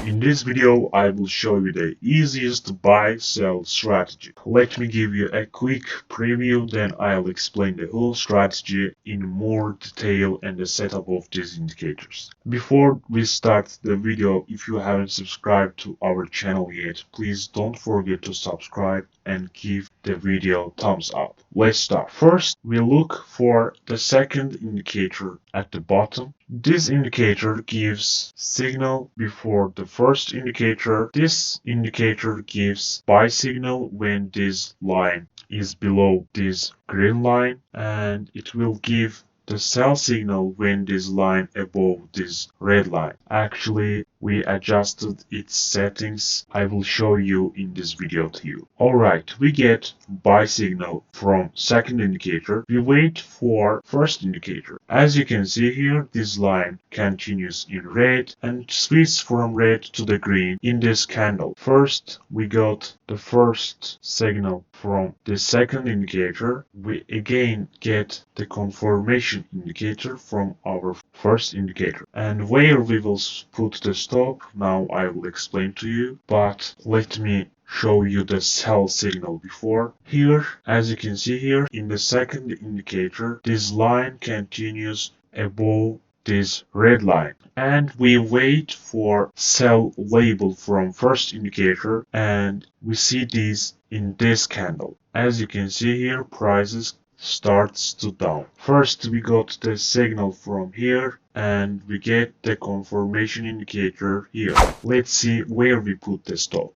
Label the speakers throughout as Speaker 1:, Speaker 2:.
Speaker 1: In this video, I will show you the easiest buy-sell strategy. Let me give you a quick preview, then I'll explain the whole strategy in more detail and the setup of these indicators. Before we start the video, if you haven't subscribed to our channel yet, please don't forget to subscribe and give the video thumbs up. Let's start. First, we look for the second indicator at the bottom. This indicator gives signal before the first indicator. This indicator gives buy signal when this line is below this green line, and it will give the sell signal when this line above this red line. Actually, we adjusted its settings. I will show you in this video to you. Alright, we get buy signal from second indicator. We wait for first indicator. As you can see here, this line continues in red and switches from red to the green in this candle. First, we got the first signal from the second indicator. We again get the confirmation indicator from our first indicator, and where we will put the stop now I will explain to you, but let me show you the sell signal before. Here, as you can see here in the second indicator, this line continues above this red line, and we wait for sell label from first indicator, and we see this in this candle. As you can see here, prices starts to down. First, we got the signal from here, and we get the confirmation indicator here. Let's see where we put the stop.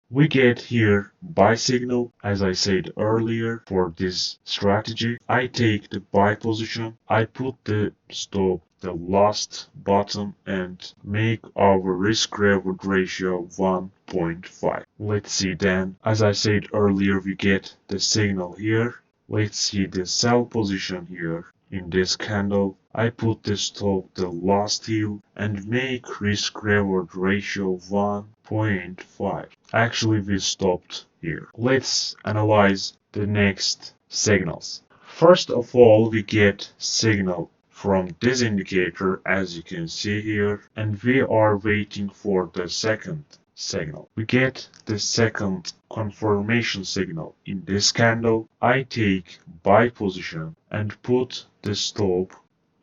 Speaker 1: We get here buy signal. As I said earlier, for this strategy, I take the buy position, I put the stop the last bottom and make our risk reward ratio 1.5. Let's see then, as I said earlier, we get the signal here. Let's see the sell position here in this candle. I put the stop the last hill and make risk reward ratio 1.5. Actually, we stopped here. Let's analyze the next signals. First of all, we get signal from this indicator, as you can see here, and we are waiting for the second signal. We get the second confirmation signal in this candle. I take buy position and put the stop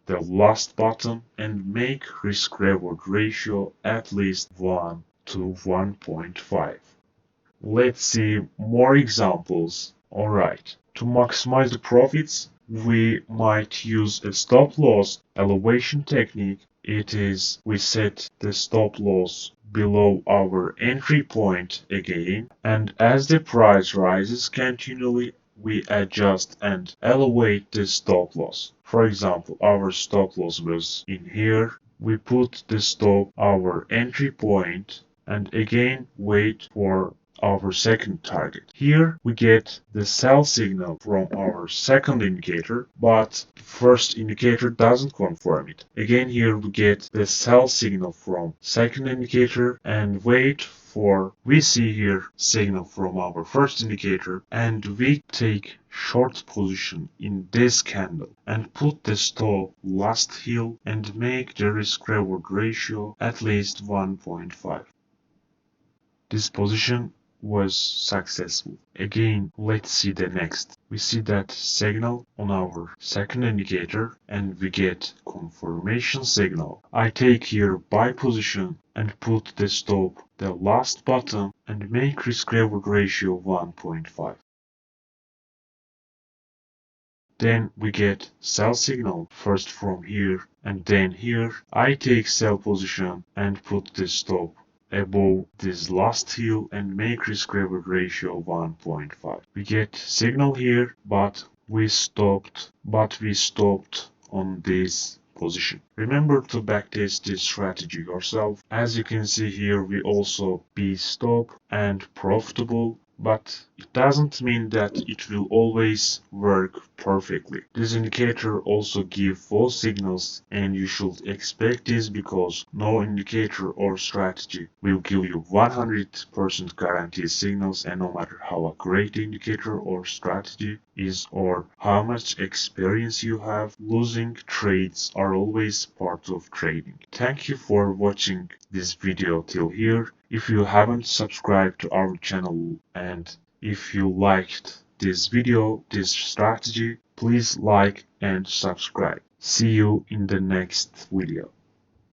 Speaker 1: the last bottom and make risk reward ratio at least 1 to 1.5. Let's see more examples. Alright, to maximize the profits, we might use a stop loss elevation technique. It is, we set the stop loss below our entry point again, and as the price rises continually, we adjust and elevate the stop loss. For example, our stop loss was in here. We put the stop our entry point and again wait for our second target. Here we get the sell signal from our second indicator, but first indicator doesn't confirm it. Again, here we get the sell signal from second indicator and wait for, we see here signal from our first indicator, and we take short position in this candle and put the stop last hill and make the risk reward ratio at least 1.5. This position was successful. Again, let's see the next. We see that signal on our second indicator and we get confirmation signal. I take here buy position and put the stop the last bottom and make risk reward ratio 1.5. Then we get sell signal first from here and then here. I take sell position and put the stop above this last hill and make risk reward ratio 1.5. We get signal here, but we stopped on this position. Remember to backtest this strategy yourself. As you can see here, we also be stop and profitable but it doesn't mean that it will always work perfectly. This indicator also gives false signals, and you should expect this because no indicator or strategy will give you 100% guaranteed signals, and no matter how great the indicator or strategy is or how much experience you have, losing trades are always part of trading. Thank you for watching this video till here. If you haven't subscribed to our channel and if you liked this video, this strategy, please like and subscribe. See you in the next video.